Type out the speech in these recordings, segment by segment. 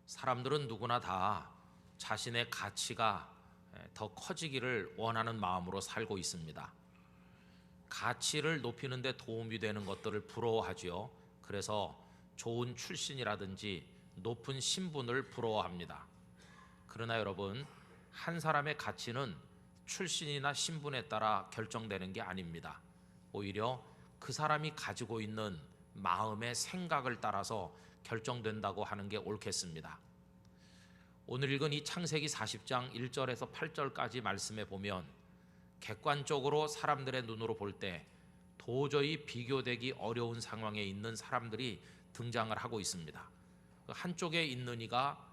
사람들은 누구나 다 자신의 가치가 더 커지기를 원하는 마음으로 살고 있습니다. 가치를 높이는 데 도움이 되는 것들을 부러워하지요. 그래서 좋은 출신이라든지 높은 신분을 부러워합니다. 그러나 여러분, 한 사람의 가치는 출신이나 신분에 따라 결정되는 게 아닙니다. 오히려 그 사람이 가지고 있는 마음의 생각을 따라서 결정된다고 하는 게 옳겠습니다. 오늘 읽은 이 창세기 40장 1절에서 8절까지 말씀에 보면 객관적으로 사람들의 눈으로 볼 때 도저히 비교되기 어려운 상황에 있는 사람들이 등장을 하고 있습니다. 한쪽에 있는 이가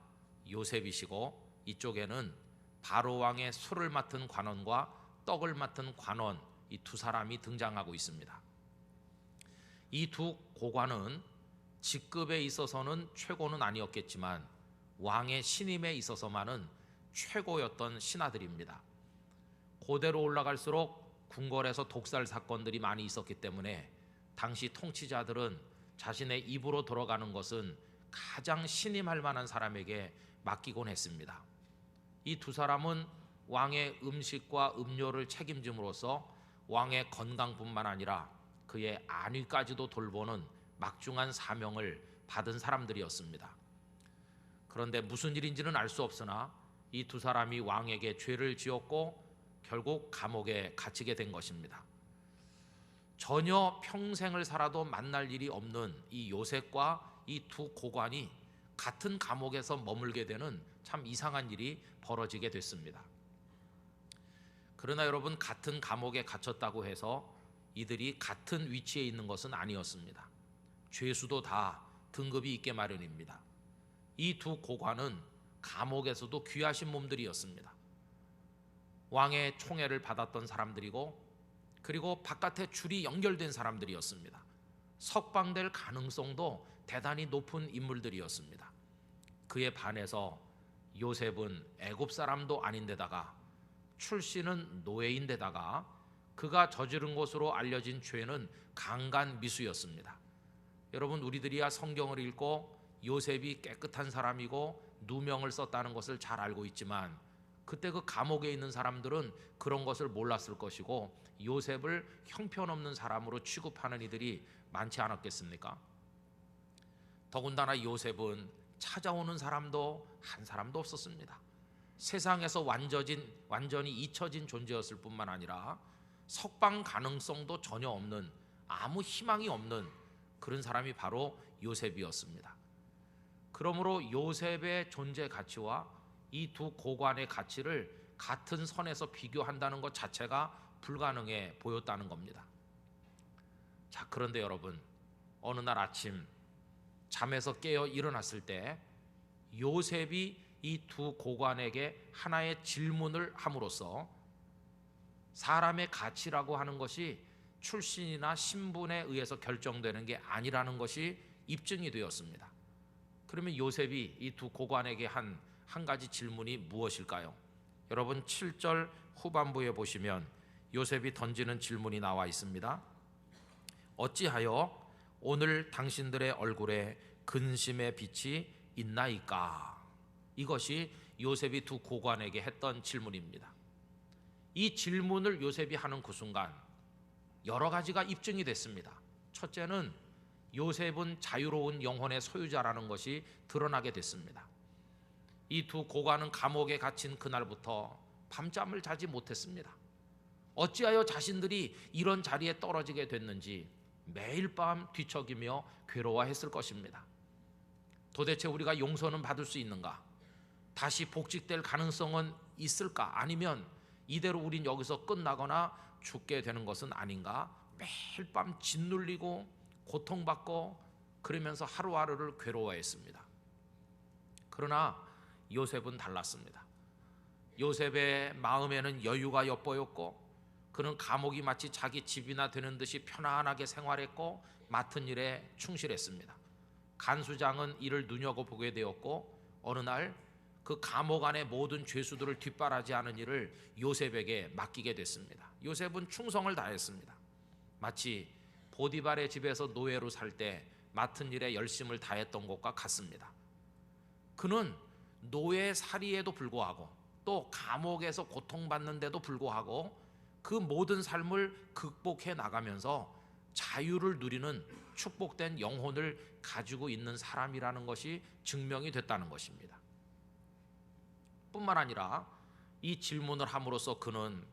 요셉이시고 이쪽에는 바로 왕의 술을 맡은 관원과 떡을 맡은 관원, 이 두 사람이 등장하고 있습니다. 이 두 고관은 직급에 있어서는 최고는 아니었겠지만 왕의 신임에 있어서만은 최고였던 신하들입니다. 고대로 올라갈수록 궁궐에서 독살 사건들이 많이 있었기 때문에 당시 통치자들은 자신의 입으로 돌아가는 것은 가장 신임할 만한 사람에게 맡기곤 했습니다. 이 두 사람은 왕의 음식과 음료를 책임짐으로써 왕의 건강뿐만 아니라 그의 안위까지도 돌보는 막중한 사명을 받은 사람들이었습니다. 그런데 무슨 일인지는 알 수 없으나 이 두 사람이 왕에게 죄를 지었고 결국 감옥에 갇히게 된 것입니다. 전혀 평생을 살아도 만날 일이 없는 이 요셉과 이 두 고관이 같은 감옥에서 머물게 되는 참 이상한 일이 벌어지게 됐습니다. 그러나 여러분, 같은 감옥에 갇혔다고 해서 이들이 같은 위치에 있는 것은 아니었습니다. 죄수도 다 등급이 있게 마련입니다. 이 두 고관은 감옥에서도 귀하신 몸들이었습니다. 왕의 총애를 받았던 사람들이고 그리고 바깥에 줄이 연결된 사람들이었습니다. 석방될 가능성도 대단히 높은 인물들이었습니다. 그에 반해서 요셉은 애굽 사람도 아닌데다가 출신은 노예인데다가 그가 저지른 것으로 알려진 죄는 강간미수였습니다. 여러분, 우리들이야 성경을 읽고 요셉이 깨끗한 사람이고 누명을 썼다는 것을 잘 알고 있지만 그때 그 감옥에 있는 사람들은 그런 것을 몰랐을 것이고 요셉을 형편없는 사람으로 취급하는 이들이 많지 않았겠습니까? 더군다나 요셉은 찾아오는 사람도 한 사람도 없었습니다. 세상에서 완전히 잊혀진 존재였을 뿐만 아니라 석방 가능성도 전혀 없는, 아무 희망이 없는 그런 사람이 바로 요셉이었습니다. 그러므로 요셉의 존재 가치와 이 두 고관의 가치를 같은 선에서 비교한다는 것 자체가 불가능해 보였다는 겁니다. 자, 그런데 여러분, 어느 날 아침 잠에서 깨어 일어났을 때 요셉이 이 두 고관에게 하나의 질문을 함으로써 사람의 가치라고 하는 것이 출신이나 신분에 의해서 결정되는 게 아니라는 것이 입증이 되었습니다. 그러면 요셉이 이 두 고관에게 한 가지 질문이 무엇일까요? 여러분, 7절 후반부에 보시면 요셉이 던지는 질문이 나와 있습니다. 어찌하여 오늘 당신들의 얼굴에 근심의 빛이 있나이까? 이것이 요셉이 두 고관에게 했던 질문입니다. 이 질문을 요셉이 하는 그 순간 여러 가지가 입증이 됐습니다. 첫째는 요셉은 자유로운 영혼의 소유자라는 것이 드러나게 됐습니다. 이 두 고관은 감옥에 갇힌 그날부터 밤잠을 자지 못했습니다. 어찌하여 자신들이 이런 자리에 떨어지게 됐는지 매일 밤 뒤척이며 괴로워했을 것입니다. 도대체 우리가 용서는 받을 수 있는가? 다시 복직될 가능성은 있을까? 아니면 이대로 우린 여기서 끝나거나 죽게 되는 것은 아닌가? 매일 밤 짓눌리고 고통받고 그러면서 하루하루를 괴로워했습니다. 그러나 요셉은 달랐습니다. 요셉의 마음에는 여유가 엿보였고 그는 감옥이 마치 자기 집이나 되는 듯이 편안하게 생활했고 맡은 일에 충실했습니다. 간수장은 이를 눈여겨보게 되었고 어느 날 그 감옥 안의 모든 죄수들을 뒷바라지하는 일을 요셉에게 맡기게 됐습니다. 요셉은 충성을 다했습니다. 마치 보디발의 집에서 노예로 살 때 맡은 일에 열심을 다했던 것과 같습니다. 그는 노예살이에도 불구하고 또 감옥에서 고통받는데도 불구하고 그 모든 삶을 극복해 나가면서 자유를 누리는 축복된 영혼을 가지고 있는 사람이라는 것이 증명이 됐다는 것입니다. 뿐만 아니라 이 질문을 함으로써 그는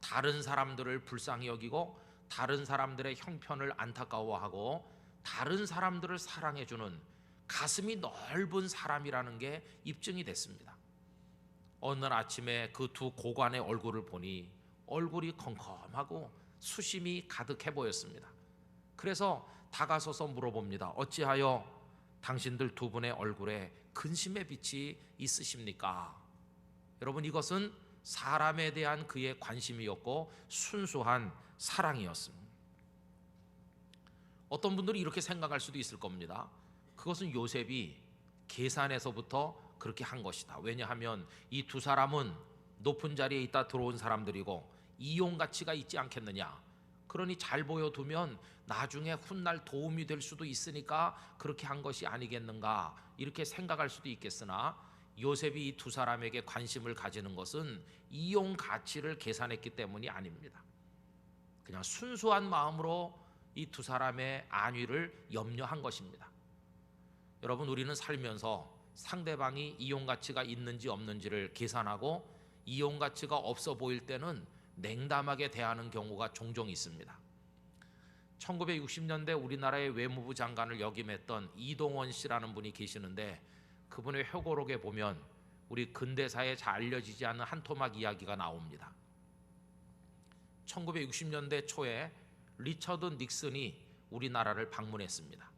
다른 사람들을 불쌍히 여기고 다른 사람들의 형편을 안타까워하고 다른 사람들을 사랑해주는 가슴이 넓은 사람이라는 게 입증이 됐습니다. 어느 날 아침에 그 두 고관의 얼굴을 보니 얼굴이 컴컴하고 수심이 가득해 보였습니다. 그래서 다가서서 물어봅니다. 어찌하여 당신들 두 분의 얼굴에 근심의 빛이 있으십니까? 여러분, 이것은 사람에 대한 그의 관심이었고 순수한 사랑이었습니다. 어떤 분들이 이렇게 생각할 수도 있을 겁니다. 그것은 요셉이 계산에서부터 그렇게 한 것이다. 왜냐하면 이 두 사람은 높은 자리에 있다 들어온 사람들이고 이용 가치가 있지 않겠느냐. 그러니 잘 보여두면 나중에 훗날 도움이 될 수도 있으니까 그렇게 한 것이 아니겠는가, 이렇게 생각할 수도 있겠으나 요셉이 이 두 사람에게 관심을 가지는 것은 이용 가치를 계산했기 때문이 아닙니다. 그냥 순수한 마음으로 이 두 사람의 안위를 염려한 것입니다. 여러분, 우리는 살면서 상대방이 이용 가치가 있는지 없는지를 계산하고 이용 가치가 없어 보일 때는 냉담하게 대하는 경우가 종종 있습니다. 1960년대 우리나라의 외무부 장관을 역임했던 이동원 씨라는 분이 계시는데 그분의 회고록에 보면 우리 근대사에 잘 알려지지 않은 한 토막 이야기가 나옵니다. 1960년대 초에 리처드 닉슨이 우리나라를 방문했습니다.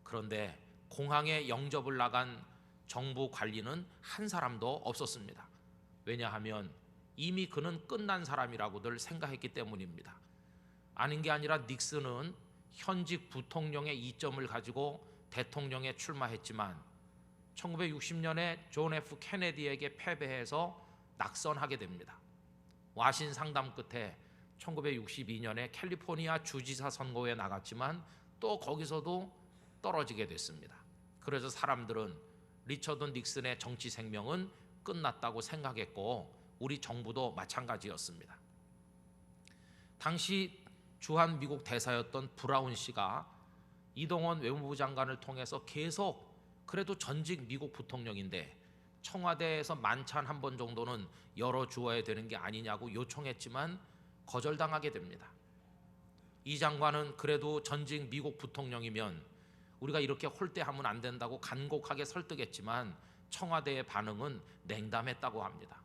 그런데 공항에 영접을 나간 정부 관리는 한 사람도 없었습니다. 왜냐하면 이미 그는 끝난 사람이라고들 생각했기 때문입니다. 아닌 게 아니라 닉슨은 현직 부통령의 이점을 가지고 대통령에 출마했지만 1960년에 존 F 케네디에게 패배해서 낙선하게 됩니다. 와신 상담 끝에 1962년에 캘리포니아 주지사 선거에 나갔지만 또 거기서도 떨어지게 됐습니다. 그래서 사람들은 리처드 닉슨의 정치 생명은 끝났다고 생각했고 우리 정부도 마찬가지였습니다. 당시 주한 미국 대사였던 브라운 씨가 이동원 외무부 장관을 통해서 계속 그래도 전직 미국 부통령인데 청와대에서 만찬 한 번 정도는 열어주어야 되는 게 아니냐고 요청했지만 거절당하게 됩니다. 이 장관은 그래도 전직 미국 부통령이면 우리가 이렇게 홀대하면 안 된다고 간곡하게 설득했지만 청와대의 반응은 냉담했다고 합니다.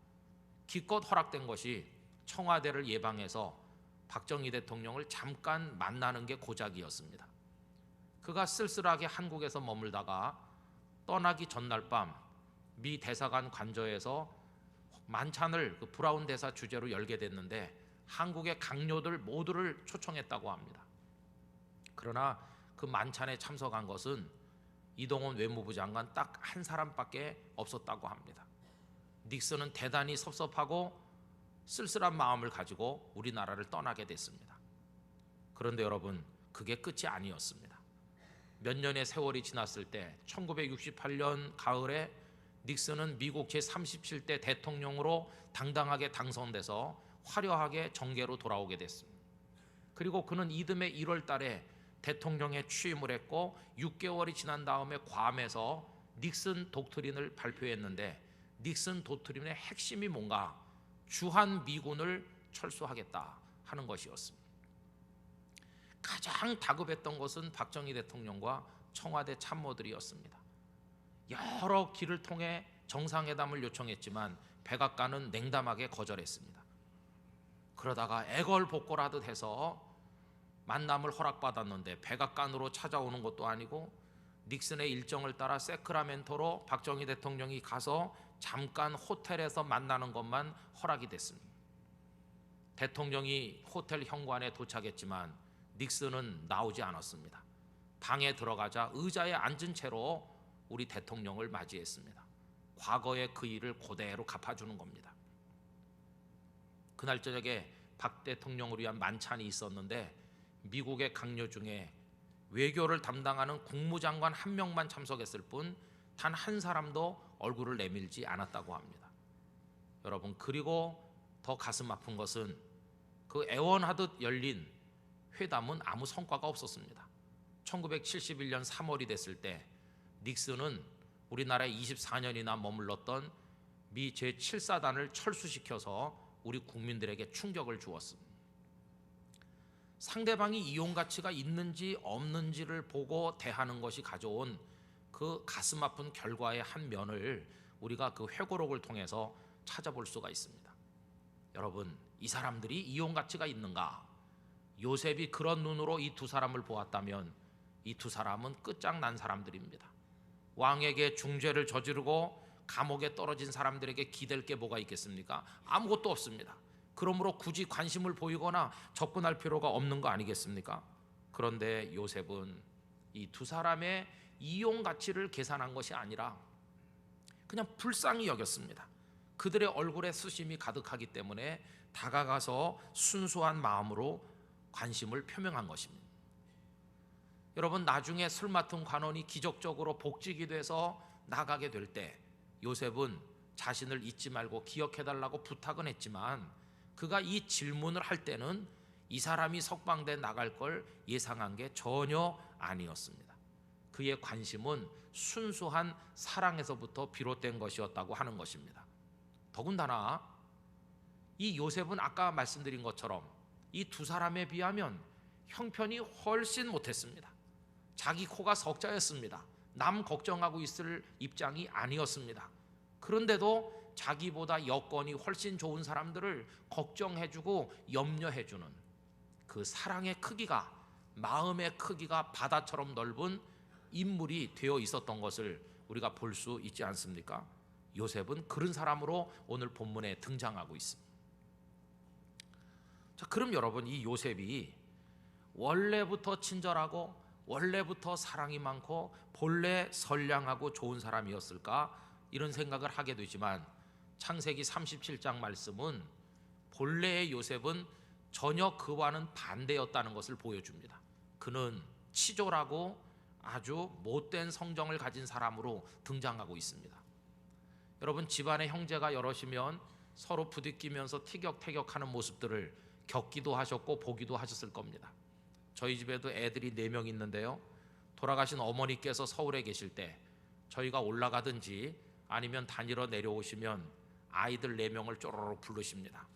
기껏 허락된 것이 청와대를 예방해서 박정희 대통령을 잠깐 만나는 게 고작이었습니다. 그가 쓸쓸하게 한국에서 머물다가 떠나기 전날 밤 미 대사관 관저에서 만찬을 그 브라운 대사 주재로 열게 됐는데 한국의 강요들 모두를 초청했다고 합니다. 그러나 그 만찬에 참석한 것은 이동원 외무부 장관 딱 한 사람밖에 없었다고 합니다. 닉슨은 대단히 섭섭하고 쓸쓸한 마음을 가지고 우리나라를 떠나게 됐습니다. 그런데 여러분, 그게 끝이 아니었습니다. 몇 년의 세월이 지났을 때 1968년 가을에 닉슨은 미국 제37대 대통령으로 당당하게 당선돼서 화려하게 정계로 돌아오게 됐습니다. 그리고 그는 이듬해 1월 달에 대통령에 취임을 했고 6개월이 지난 다음에 괌에서 닉슨 독트린을 발표했는데 닉슨 독트린의 핵심이 뭔가 주한 미군을 철수하겠다 하는 것이었습니다. 가장 다급했던 것은 박정희 대통령과 청와대 참모들이었습니다. 여러 길을 통해 정상회담을 요청했지만 백악관은 냉담하게 거절했습니다. 그러다가 애걸복걸하듯 해서 만남을 허락받았는데 백악관으로 찾아오는 것도 아니고 닉슨의 일정을 따라 세크라멘토로 박정희 대통령이 가서 잠깐 호텔에서 만나는 것만 허락이 됐습니다. 대통령이 호텔 현관에 도착했지만 닉슨은 나오지 않았습니다. 방에 들어가자 의자에 앉은 채로 우리 대통령을 맞이했습니다. 과거의 그 일을 그대로 갚아주는 겁니다. 그날 저녁에 박 대통령을 위한 만찬이 있었는데 미국의 강요 중에 외교를 담당하는 국무장관 한 명만 참석했을 뿐 단 한 사람도 얼굴을 내밀지 않았다고 합니다. 여러분, 그리고 더 가슴 아픈 것은 그 애원하듯 열린 회담은 아무 성과가 없었습니다. 1971년 3월이 됐을 때 닉슨은 우리나라에 24년이나 머물렀던 미 제7사단을 철수시켜서 우리 국민들에게 충격을 주었습니다. 상대방이 이용 가치가 있는지 없는지를 보고 대하는 것이 가져온 그 가슴 아픈 결과의 한 면을 우리가 그 회고록을 통해서 찾아볼 수가 있습니다. 여러분, 이 사람들이 이용 가치가 있는가? 요셉이 그런 눈으로 이 두 사람을 보았다면 이 두 사람은 끝장난 사람들입니다. 왕에게 중죄를 저지르고 감옥에 떨어진 사람들에게 기댈 게 뭐가 있겠습니까? 아무것도 없습니다. 그러므로 굳이 관심을 보이거나 접근할 필요가 없는 거 아니겠습니까? 그런데 요셉은 이 두 사람의 이용 가치를 계산한 것이 아니라 그냥 불쌍히 여겼습니다. 그들의 얼굴에 수심이 가득하기 때문에 다가가서 순수한 마음으로 관심을 표명한 것입니다. 여러분, 나중에 술 맡은 관원이 기적적으로 복직이 돼서 나가게 될 때 요셉은 자신을 잊지 말고 기억해달라고 부탁은 했지만 그가 이 질문을 할 때는 이 사람이 석방돼 나갈 걸 예상한 게 전혀 아니었습니다. 그의 관심은 순수한 사랑에서부터 비롯된 것이었다고 하는 것입니다. 더군다나 이 요셉은 아까 말씀드린 것처럼 이 두 사람에 비하면 형편이 훨씬 못했습니다. 자기 코가 석자였습니다. 남 걱정하고 있을 입장이 아니었습니다. 그런데도 자기보다 여건이 훨씬 좋은 사람들을 걱정해주고 염려해주는 그 사랑의 크기가, 마음의 크기가 바다처럼 넓은 인물이 되어 있었던 것을 우리가 볼 수 있지 않습니까? 요셉은 그런 사람으로 오늘 본문에 등장하고 있습니다. 자, 그럼 여러분, 이 요셉이 원래부터 친절하고 원래부터 사랑이 많고 본래 선량하고 좋은 사람이었을까? 이런 생각을 하게 되지만 창세기 37장 말씀은 본래의 요셉은 전혀 그와는 반대였다는 것을 보여줍니다. 그는 치졸하고 아주 못된 성정을 가진 사람으로 등장하고 있습니다. 여러분, 집안에 형제가 여럿이면 서로 부딪히면서 티격태격하는 모습들을 겪기도 하셨고 보기도 하셨을 겁니다. 저희 집에도 애들이 4명 있는데요, 돌아가신 어머니께서 서울에 계실 때 저희가 올라가든지 아니면 다니러 내려오시면 아이들 4명을 쪼르륵 부르십니다.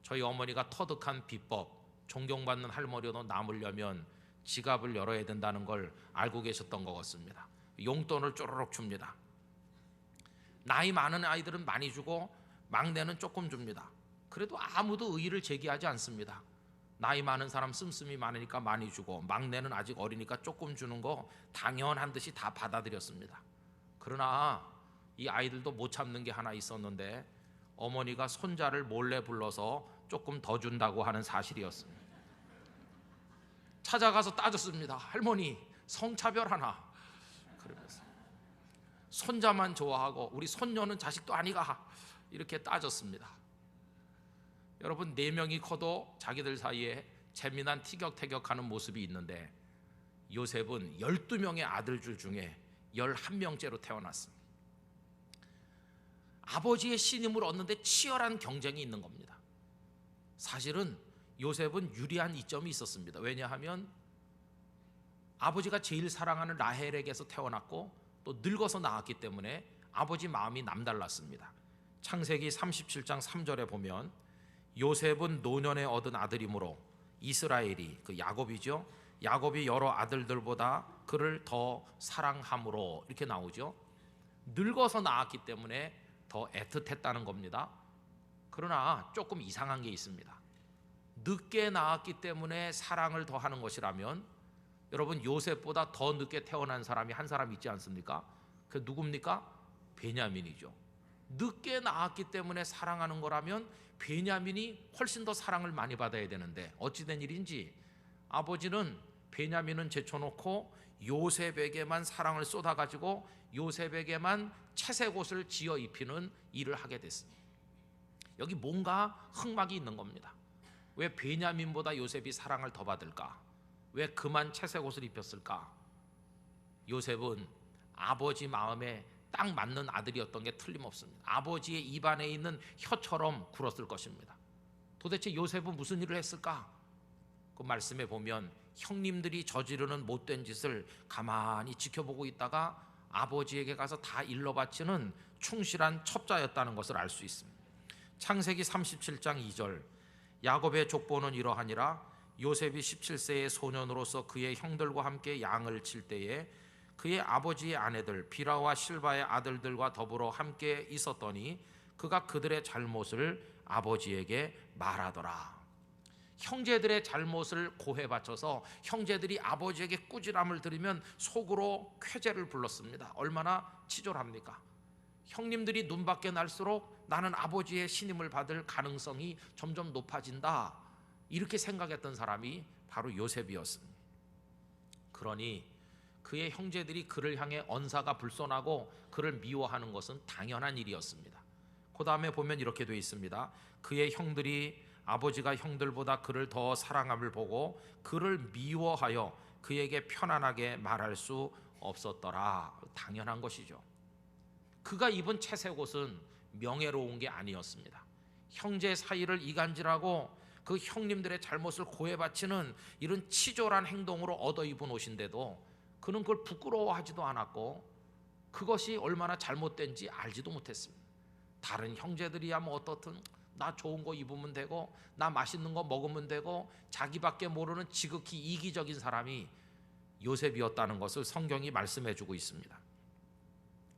저희 어머니가 터득한 비법, 존경받는 할머니로 남으려면 지갑을 열어야 된다는 걸 알고 계셨던 것 같습니다. 용돈을 쪼르륵 줍니다. 나이 많은 아이들은 많이 주고 막내는 조금 줍니다. 그래도 아무도 의의를 제기하지 않습니다. 나이 많은 사람 씀씀이 많으니까 많이 주고 막내는 아직 어리니까 조금 주는 거 당연한 듯이 다 받아들였습니다. 그러나 이 아이들도 못 참는 게 하나 있었는데 어머니가 손자를 몰래 불러서 조금 더 준다고 하는 사실이었습니다. 찾아가서 따졌습니다. 할머니, 성차별하나? 그러면서 손자만 좋아하고 우리 손녀는 자식도 아니가? 이렇게 따졌습니다. 여러분, 4명이 커도 자기들 사이에 재미난 티격태격하는 모습이 있는데 요셉은 12명의 아들들 중에 11명째로 태어났습니다. 아버지의 신임을 얻는데 치열한 경쟁이 있는 겁니다. 사실은 요셉은 유리한 이점이 있었습니다. 왜냐하면 아버지가 제일 사랑하는 라헬에게서 태어났고 또 늙어서 낳았기 때문에 아버지 마음이 남달랐습니다. 창세기 37장 3절에 보면 요셉은 노년에 얻은 아들이므로 이스라엘이, 그 야곱이죠, 야곱이 여러 아들들보다 그를 더 사랑함으로 이렇게 나오죠. 늙어서 낳았기 때문에 더 애틋했다는 겁니다. 그러나 조금 이상한 게 있습니다. 늦게 낳았기 때문에 사랑을 더 하는 것이라면 여러분, 요셉보다 더 늦게 태어난 사람이 한 사람 있지 않습니까? 그 누굽니까? 베냐민이죠. 늦게 낳았기 때문에 사랑하는 거라면 베냐민이 훨씬 더 사랑을 많이 받아야 되는데 어찌된 일인지 아버지는 베냐민은 제쳐놓고 요셉에게만 사랑을 쏟아가지고 요셉에게만 채색 옷을 지어 입히는 일을 하게 됐습니다. 여기 뭔가 흑막이 있는 겁니다. 왜 베냐민보다 요셉이 사랑을 더 받을까? 왜 그만 채색 옷을 입혔을까? 요셉은 아버지 마음에 딱 맞는 아들이었던 게 틀림없습니다. 아버지의 입안에 있는 혀처럼 굴었을 것입니다. 도대체 요셉은 무슨 일을 했을까? 그 말씀에 보면 형님들이 저지르는 못된 짓을 가만히 지켜보고 있다가 아버지에게 가서 다 일러 바치는 충실한 첩자였다는 것을 알 수 있습니다. 창세기 37장 2절, 야곱의 족보는 이러하니라. 요셉이 17세의 소년으로서 그의 형들과 함께 양을 칠 때에 그의 아버지의 아내들 비라와 실바의 아들들과 더불어 함께 있었더니 그가 그들의 잘못을 아버지에게 말하더라. 형제들의 잘못을 고해 바쳐서 형제들이 아버지에게 꾸지람을 들으면 속으로 쾌재를 불렀습니다. 얼마나 치졸합니까? 형님들이 눈밖에 날수록 나는 아버지의 신임을 받을 가능성이 점점 높아진다, 이렇게 생각했던 사람이 바로 요셉이었습니다. 그러니 그의 형제들이 그를 향해 언사가 불손하고 그를 미워하는 것은 당연한 일이었습니다. 그 다음에 보면 이렇게 되어 있습니다. 그의 형들이 아버지가 형들보다 그를 더 사랑함을 보고 그를 미워하여 그에게 편안하게 말할 수 없었더라. 당연한 것이죠. 그가 입은 채색옷은 명예로운 게 아니었습니다. 형제 사이를 이간질하고 그 형님들의 잘못을 고해 바치는 이런 치졸한 행동으로 얻어 입은 옷인데도 그는 그걸 부끄러워하지도 않았고 그것이 얼마나 잘못된지 알지도 못했습니다. 다른 형제들이야 뭐 어떻든 나 좋은 거 입으면 되고 나 맛있는 거 먹으면 되고 자기밖에 모르는 지극히 이기적인 사람이 요셉이었다는 것을 성경이 말씀해 주고 있습니다.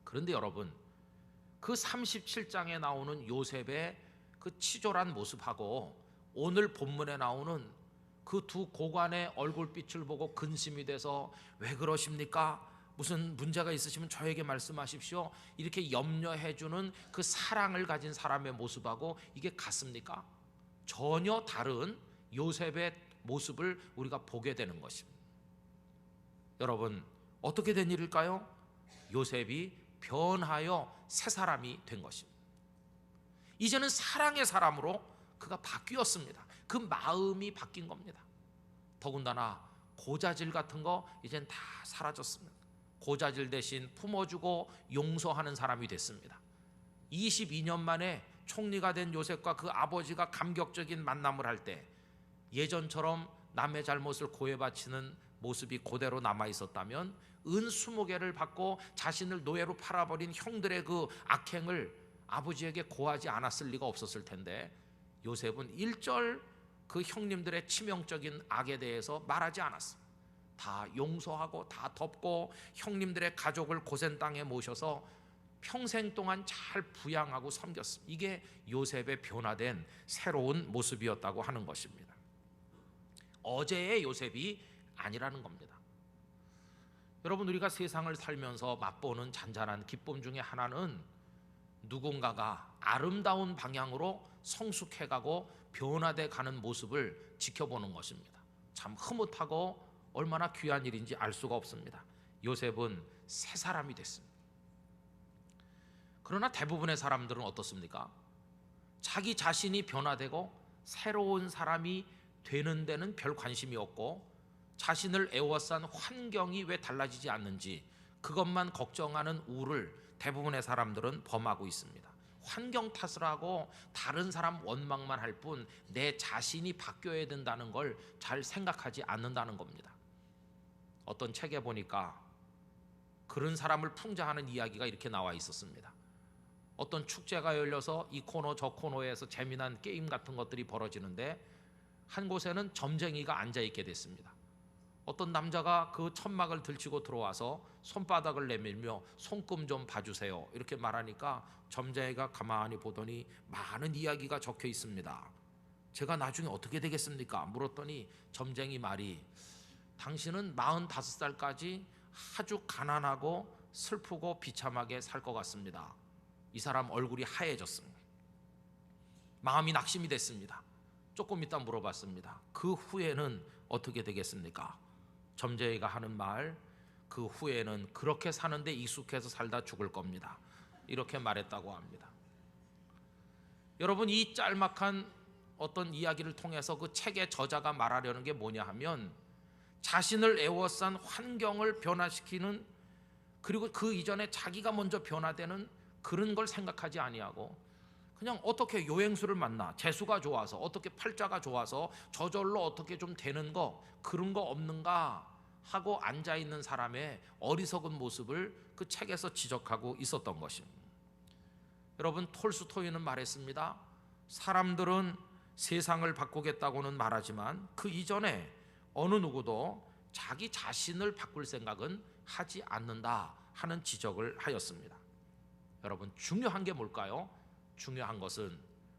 그런데 여러분, 그 37장에 나오는 요셉의 그 치졸한 모습하고 오늘 본문에 나오는 그 두 고관의 얼굴빛을 보고 근심이 돼서 왜 그러십니까? 무슨 문제가 있으시면 저에게 말씀하십시오, 이렇게 염려해 주는 그 사랑을 가진 사람의 모습하고 이게 같습니까? 전혀 다른 요셉의 모습을 우리가 보게 되는 것입니다. 여러분, 어떻게 된 일일까요? 요셉이 변하여 새 사람이 된 것입니다. 이제는 사랑의 사람으로 그가 바뀌었습니다. 그 마음이 바뀐 겁니다. 더군다나 고자질 같은 거 이젠 다 사라졌습니다. 고자질 대신 품어주고 용서하는 사람이 됐습니다. 22년 만에 총리가 된 요셉과 그 아버지가 감격적인 만남을 할 때 예전처럼 남의 잘못을 고해 바치는 모습이 그대로 남아 있었다면 은 20개를 받고 자신을 노예로 팔아버린 형들의 그 악행을 아버지에게 고하지 않았을 리가 없었을 텐데 요셉은 일절 그 형님들의 치명적인 악에 대해서 말하지 않았습니다. 다 용서하고 다 덮고 형님들의 가족을 고센 땅에 모셔서 평생 동안 잘 부양하고 섬겼습니다. 이게 요셉의 변화된 새로운 모습이었다고 하는 것입니다. 어제의 요셉이 아니라는 겁니다. 여러분, 우리가 세상을 살면서 맛보는 잔잔한 기쁨 중에 하나는 누군가가 아름다운 방향으로 성숙해가고 변화돼 가는 모습을 지켜보는 것입니다. 참 흐뭇하고 얼마나 귀한 일인지 알 수가 없습니다. 요셉은 새 사람이 됐습니다. 그러나 대부분의 사람들은 어떻습니까? 자기 자신이 변화되고 새로운 사람이 되는 데는 별 관심이 없고 자신을 에워싼 환경이 왜 달라지지 않는지 그것만 걱정하는 우를 대부분의 사람들은 범하고 있습니다. 환경 탓을 하고 다른 사람 원망만 할 뿐 내 자신이 바뀌어야 된다는 걸 잘 생각하지 않는다는 겁니다. 어떤 책에 보니까 그런 사람을 풍자하는 이야기가 이렇게 나와 있었습니다. 어떤 축제가 열려서 이 코너 저 코너에서 재미난 게임 같은 것들이 벌어지는데 한 곳에는 점쟁이가 앉아있게 됐습니다. 어떤 남자가 그 천막을 들치고 들어와서 손바닥을 내밀며 손금 좀 봐주세요 이렇게 말하니까 점쟁이가 가만히 보더니 많은 이야기가 적혀 있습니다. 제가 나중에 어떻게 되겠습니까? 물었더니 점쟁이 말이 당신은 45살까지 아주 가난하고 슬프고 비참하게 살 것 같습니다. 이 사람 얼굴이 하얘졌습니다. 마음이 낙심이 됐습니다. 조금 있다 물어봤습니다. 그 후에는 어떻게 되겠습니까? 점쟁이가 하는 말, 그 후에는 그렇게 사는데 익숙해서 살다 죽을 겁니다. 이렇게 말했다고 합니다. 여러분, 이 짤막한 어떤 이야기를 통해서 그 책의 저자가 말하려는 게 뭐냐 하면 자신을 에워싼 환경을 변화시키는 그리고 그 이전에 자기가 먼저 변화되는 그런 걸 생각하지 아니하고 그냥 어떻게 요행수를 만나 재수가 좋아서 어떻게 팔자가 좋아서 저절로 어떻게 좀 되는 거 그런 거 없는가 하고 앉아있는 사람의 어리석은 모습을 그 책에서 지적하고 있었던 것입니다. 여러분, 톨스토이는 말했습니다. 사람들은 세상을 바꾸겠다고는 말하지만 그 이전에 어느 누구도 자기 자신을 바꿀 생각은 하지 않는다 하는 지적을 하였습니다. 여러분, 중요한 게 뭘까요? 중요한 것은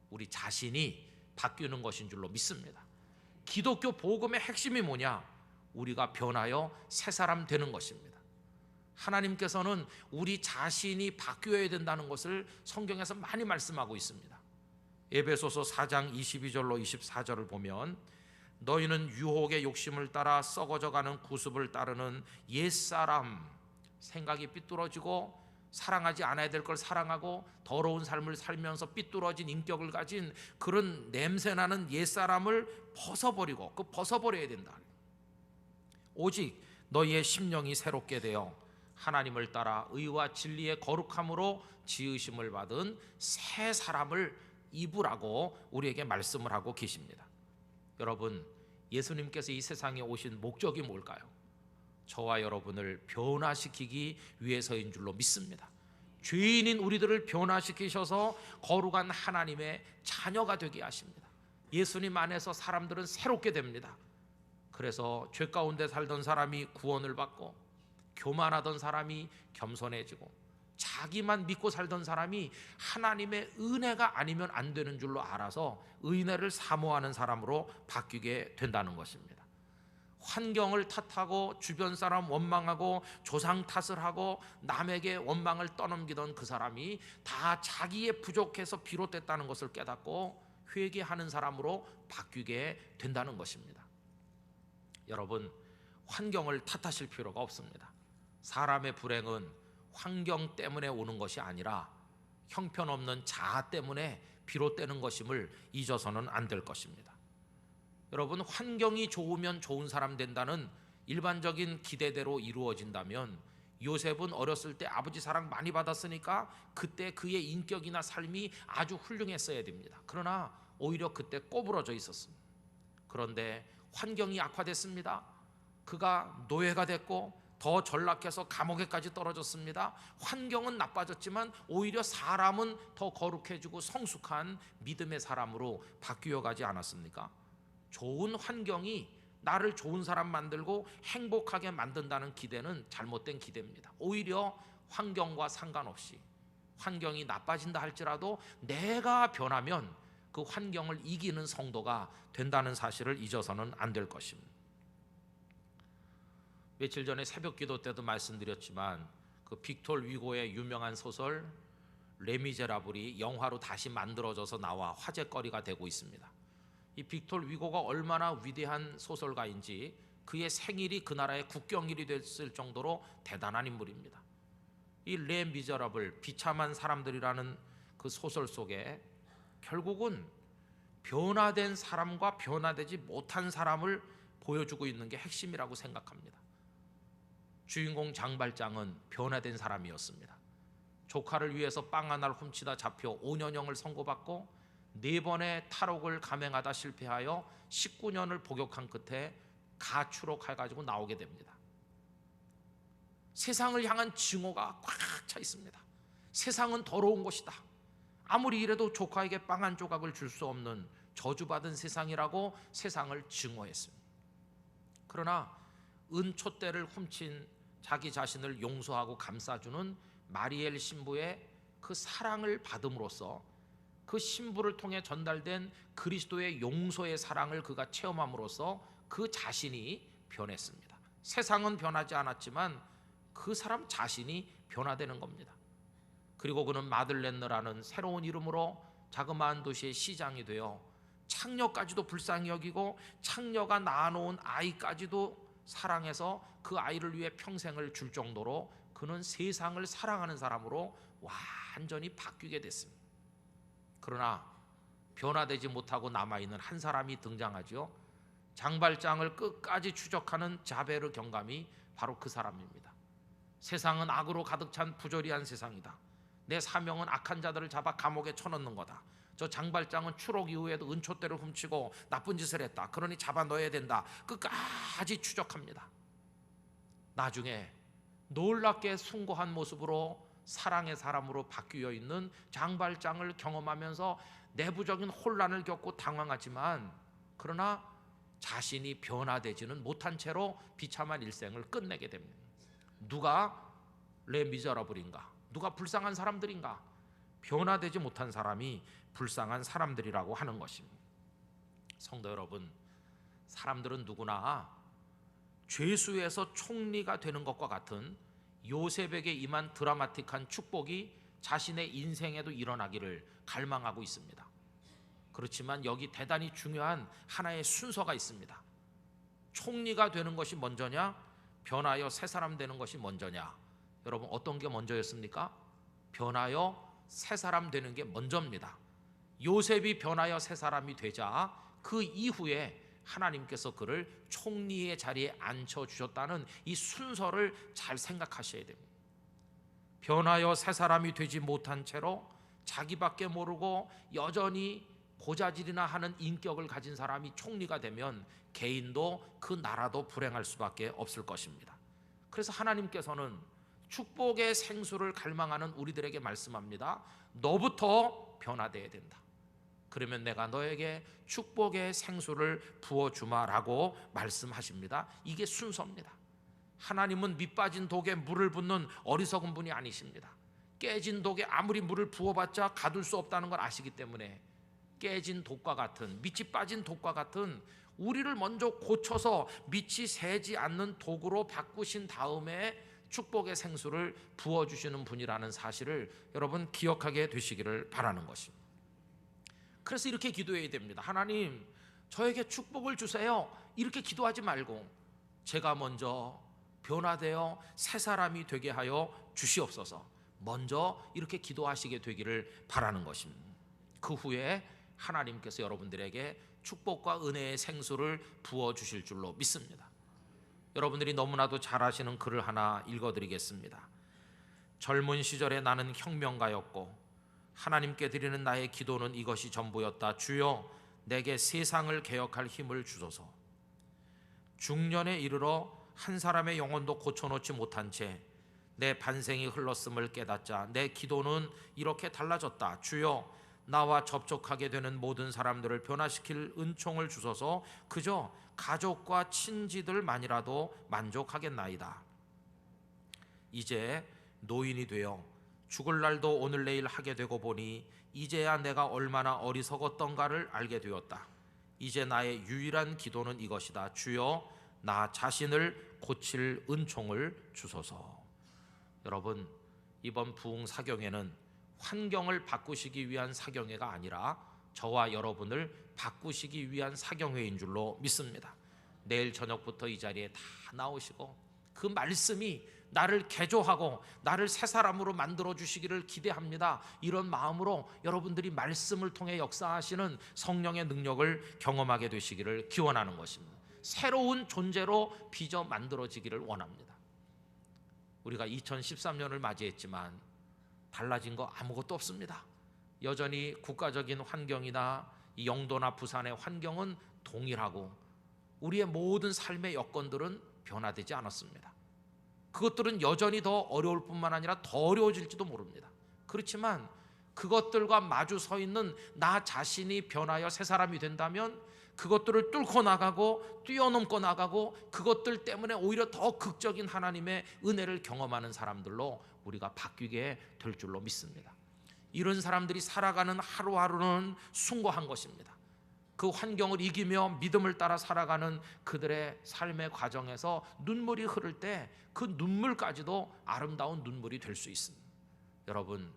우리 자신이 바뀌는 것인 줄로 믿습니다. 기독교 복음의 핵심이 뭐냐? 우리가 변하여 새 사람 되는 것입니다. 하나님께서는 우리 자신이 바뀌어야 된다는 것을 성경에서 많이 말씀하고 있습니다. 에베소서 4장 22절로 24절을 보면 너희는 유혹의 욕심을 따라 썩어져가는 구습을 따르는 옛사람, 생각이 삐뚤어지고 사랑하지 않아야 될 걸 사랑하고 더러운 삶을 살면서 삐뚤어진 인격을 가진 그런 냄새나는 옛사람을 벗어버리고 벗어버려야 된다. 오직 너희의 심령이 새롭게 되어 하나님을 따라 의와 진리의 거룩함으로 지으심을 받은 새 사람을 입으라고 우리에게 말씀을 하고 계십니다. 여러분, 예수님께서 이 세상에 오신 목적이 뭘까요? 저와 여러분을 변화시키기 위해서인 줄로 믿습니다. 죄인인 우리들을 변화시키셔서 거룩한 하나님의 자녀가 되게 하십니다. 예수님 안에서 사람들은 새롭게 됩니다. 그래서 죄 가운데 살던 사람이 구원을 받고 교만하던 사람이 겸손해지고 자기만 믿고 살던 사람이 하나님의 은혜가 아니면 안 되는 줄로 알아서 은혜를 사모하는 사람으로 바뀌게 된다는 것입니다. 환경을 탓하고 주변 사람 원망하고 조상 탓을 하고 남에게 원망을 떠넘기던 그 사람이 다 자기의 부족해서 비롯됐다는 것을 깨닫고 회개하는 사람으로 바뀌게 된다는 것입니다. 여러분, 환경을 탓하실 필요가 없습니다. 사람의 불행은 환경 때문에 오는 것이 아니라 형편없는 자아 때문에 비롯되는 것임을 잊어서는 안 될 것입니다. 여러분, 환경이 좋으면 좋은 사람 된다는 일반적인 기대대로 이루어진다면 요셉은 어렸을 때 아버지 사랑 많이 받았으니까 그때 그의 인격이나 삶이 아주 훌륭했어야 됩니다. 그러나 오히려 그때 꼬부러져 있었습니다. 그런데 환경이 악화됐습니다. 그가 노예가 됐고 더 전락해서 감옥에까지 떨어졌습니다. 환경은 나빠졌지만 오히려 사람은 더 거룩해지고 성숙한 믿음의 사람으로 바뀌어 가지 않았습니까? 좋은 환경이 나를 좋은 사람 만들고 행복하게 만든다는 기대는 잘못된 기대입니다. 오히려 환경과 상관없이 환경이 나빠진다 할지라도 내가 변하면 그 환경을 이기는 성도가 된다는 사실을 잊어서는 안 될 것입니다. 며칠 전에 새벽 기도 때도 말씀드렸지만 그 빅톨 위고의 유명한 소설 레미제라블이 영화로 다시 만들어져서 나와 화제거리가 되고 있습니다. 이 빅톨 위고가 얼마나 위대한 소설가인지 그의 생일이 그 나라의 국경일이 됐을 정도로 대단한 인물입니다. 이 레미제라블, 비참한 사람들이라는 그 소설 속에 결국은 변화된 사람과 변화되지 못한 사람을 보여주고 있는 게 핵심이라고 생각합니다. 주인공 장발장은 변화된 사람이었습니다. 조카를 위해서 빵 하나를 훔치다 잡혀 5년형을 선고받고 4번의 탈옥을 감행하다 실패하여 19년을 복역한 끝에 가출옥해가지고 나오게 됩니다. 세상을 향한 증오가 꽉 차 있습니다. 세상은 더러운 곳이다. 아무리 이래도 조카에게 빵 한 조각을 줄 수 없는 저주받은 세상이라고 세상을 증오했습니다. 그러나 은촛대를 훔친 자기 자신을 용서하고 감싸주는 마리엘 신부의 그 사랑을 받음으로써 그 신부를 통해 전달된 그리스도의 용서의 사랑을 그가 체험함으로써 그 자신이 변했습니다. 세상은 변하지 않았지만 그 사람 자신이 변화되는 겁니다. 그리고 그는 마들렌느라는 새로운 이름으로 자그마한 도시의 시장이 되어 창녀까지도 불쌍히 여기고 창녀가 낳아놓은 아이까지도 사랑해서 그 아이를 위해 평생을 줄 정도로 그는 세상을 사랑하는 사람으로 완전히 바뀌게 됐습니다. 그러나 변화되지 못하고 남아있는 한 사람이 등장하죠. 장발장을 끝까지 추적하는 자베르 경감이 바로 그 사람입니다. 세상은 악으로 가득 찬 부조리한 세상이다. 내 사명은 악한 자들을 잡아 감옥에 쳐넣는 거다. 저 장발장은 추록 이후에도 은촛대를 훔치고 나쁜 짓을 했다. 그러니 잡아 넣어야 된다. 끝까지 추적합니다. 나중에 놀랍게 숭고한 모습으로 사랑의 사람으로 바뀌어 있는 장발장을 경험하면서 내부적인 혼란을 겪고 당황하지만, 그러나 자신이 변화되지는 못한 채로 비참한 일생을 끝내게 됩니다. 누가 레 미저러블인가? 누가 불쌍한 사람들인가? 변화되지 못한 사람이 불쌍한 사람들이라고 하는 것입니다. 성도 여러분, 사람들은 누구나 죄수에서 총리가 되는 것과 같은 요셉에게 임한 드라마틱한 축복이 자신의 인생에도 일어나기를 갈망하고 있습니다. 그렇지만 여기 대단히 중요한 하나의 순서가 있습니다. 총리가 되는 것이 먼저냐, 변하여 새 사람 되는 것이 먼저냐? 여러분, 어떤 게 먼저였습니까? 변하여 새 사람 되는 게 먼저입니다. 요셉이 변하여 새 사람이 되자 그 이후에 하나님께서 그를 총리의 자리에 앉혀주셨다는 이 순서를 잘 생각하셔야 됩니다. 변하여 새 사람이 되지 못한 채로 자기밖에 모르고 여전히 고자질이나 하는 인격을 가진 사람이 총리가 되면 개인도 그 나라도 불행할 수밖에 없을 것입니다. 그래서 하나님께서는 축복의 생수를 갈망하는 우리들에게 말씀합니다. 너부터 변화되어야 된다. 그러면 내가 너에게 축복의 생수를 부어주마라고 말씀하십니다. 이게 순서입니다. 하나님은 밑빠진 독에 물을 붓는 어리석은 분이 아니십니다. 깨진 독에 아무리 물을 부어봤자 가둘 수 없다는 걸 아시기 때문에 깨진 독과 같은, 밑이 빠진 독과 같은 우리를 먼저 고쳐서 밑이 새지 않는 독으로 바꾸신 다음에 축복의 생수를 부어주시는 분이라는 사실을 여러분 기억하게 되시기를 바라는 것입니다. 그래서 이렇게 기도해야 됩니다. 하나님, 저에게 축복을 주세요. 이렇게 기도하지 말고 제가 먼저 변화되어 새 사람이 되게 하여 주시옵소서. 먼저 이렇게 기도하시게 되기를 바라는 것입니다. 그 후에 하나님께서 여러분들에게 축복과 은혜의 생수를 부어주실 줄로 믿습니다. 여러분들이 너무나도 잘 아시는 글을 하나 읽어드리겠습니다. 젊은 시절에 나는 혁명가였고 하나님께 드리는 나의 기도는 이것이 전부였다. 주여, 내게 세상을 개혁할 힘을 주소서. 중년에 이르러 한 사람의 영혼도 고쳐놓지 못한 채 내 반생이 흘렀음을 깨닫자 내 기도는 이렇게 달라졌다. 주여, 나와 접촉하게 되는 모든 사람들을 변화시킬 은총을 주소서. 그저 가족과 친지들만이라도 만족하겠나이다. 이제 노인이 되어 죽을 날도 오늘 내일 하게 되고 보니 이제야 내가 얼마나 어리석었던가를 알게 되었다. 이제 나의 유일한 기도는 이것이다. 주여, 나 자신을 고칠 은총을 주소서. 여러분, 이번 부흥 사경회는 환경을 바꾸시기 위한 사경회가 아니라 저와 여러분을 바꾸시기 위한 사경회인 줄로 믿습니다. 내일 저녁부터 이 자리에 다 나오시고 그 말씀이 나를 개조하고 나를 새 사람으로 만들어 주시기를 기대합니다. 이런 마음으로 여러분들이 말씀을 통해 역사하시는 성령의 능력을 경험하게 되시기를 기원하는 것입니다. 새로운 존재로 빚어 만들어지기를 원합니다. 우리가 2013년을 맞이했지만 달라진 거 아무것도 없습니다. 여전히 국가적인 환경이나 이 영도나 부산의 환경은 동일하고 우리의 모든 삶의 여건들은 변화되지 않았습니다. 그것들은 여전히 더 어려울 뿐만 아니라 더 어려워질지도 모릅니다. 그렇지만 그것들과 마주 서 있는 나 자신이 변하여 새 사람이 된다면 그것들을 뚫고 나가고 뛰어넘고 나가고 그것들 때문에 오히려 더 극적인 하나님의 은혜를 경험하는 사람들로 우리가 바뀌게 될 줄로 믿습니다. 이런 사람들이 살아가는 하루하루는 숭고한 것입니다. 그 환경을 이기며 믿음을 따라 살아가는 그들의 삶의 과정에서 눈물이 흐를 때 그 눈물까지도 아름다운 눈물이 될 수 있습니다. 여러분,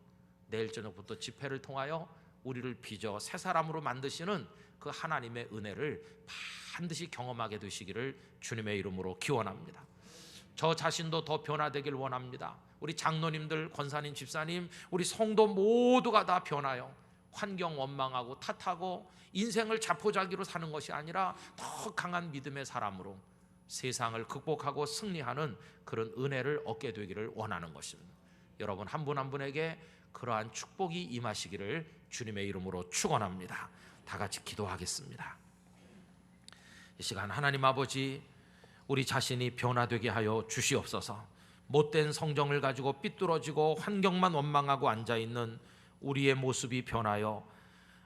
내일 저녁부터 집회를 통하여 우리를 빚어 새 사람으로 만드시는 그 하나님의 은혜를 반드시 경험하게 되시기를 주님의 이름으로 기원합니다. 저 자신도 더 변화되길 원합니다. 우리 장로님들, 권사님, 집사님, 우리 성도 모두가 다 변하여 환경 원망하고 탓하고 인생을 자포자기로 사는 것이 아니라 더 강한 믿음의 사람으로 세상을 극복하고 승리하는 그런 은혜를 얻게 되기를 원하는 것입니다. 여러분 한 분 한 분에게 그러한 축복이 임하시기를 주님의 이름으로 축원합니다. 다 같이 기도하겠습니다. 이 시간 하나님 아버지, 우리 자신이 변화되게 하여 주시옵소서. 못된 성정을 가지고 삐뚤어지고 환경만 원망하고 앉아있는 우리의 모습이 변하여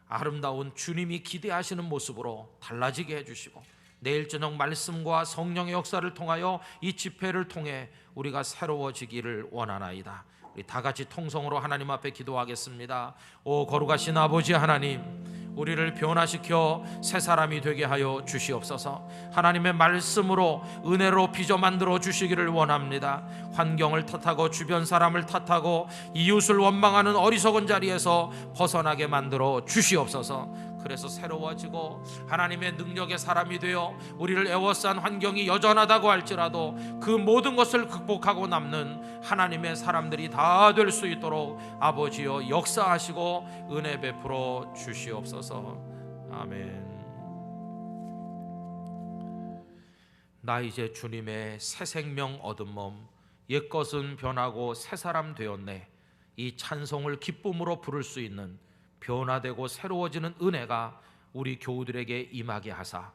아름다운 주님이 기대하시는 모습으로 달라지게 해주시고, 내일 저녁 말씀과 성령의 역사를 통하여 이 집회를 통해 우리가 새로워지기를 원하나이다. 우리 다 같이 통성으로 하나님 앞에 기도하겠습니다. 오 거룩하신 아버지 하나님, 우리를 변화시켜 새 사람이 되게 하여 주시옵소서. 하나님의 말씀으로 은혜로 빚어 만들어 주시기를 원합니다. 환경을 탓하고 주변 사람을 탓하고 이웃을 원망하는 어리석은 자리에서 벗어나게 만들어 주시옵소서. 그래서 새로워지고 하나님의 능력의 사람이 되어 우리를 에워싼 환경이 여전하다고 할지라도 그 모든 것을 극복하고 남는 하나님의 사람들이 다 될 수 있도록 아버지여 역사하시고 은혜 베풀어 주시옵소서. 아멘. 나 이제 주님의 새 생명 얻은 몸, 옛것은 변하고 새 사람 되었네. 이 찬송을 기쁨으로 부를 수 있는 변화되고 새로워지는 은혜가 우리 교우들에게 임하게 하사,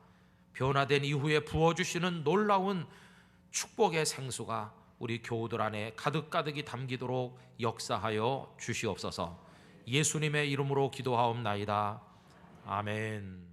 변화된 이후에 부어주시는 놀라운 축복의 생수가 우리 교우들 안에 가득가득이 담기도록 역사하여 주시옵소서. 예수님의 이름으로 기도하옵나이다. 아멘.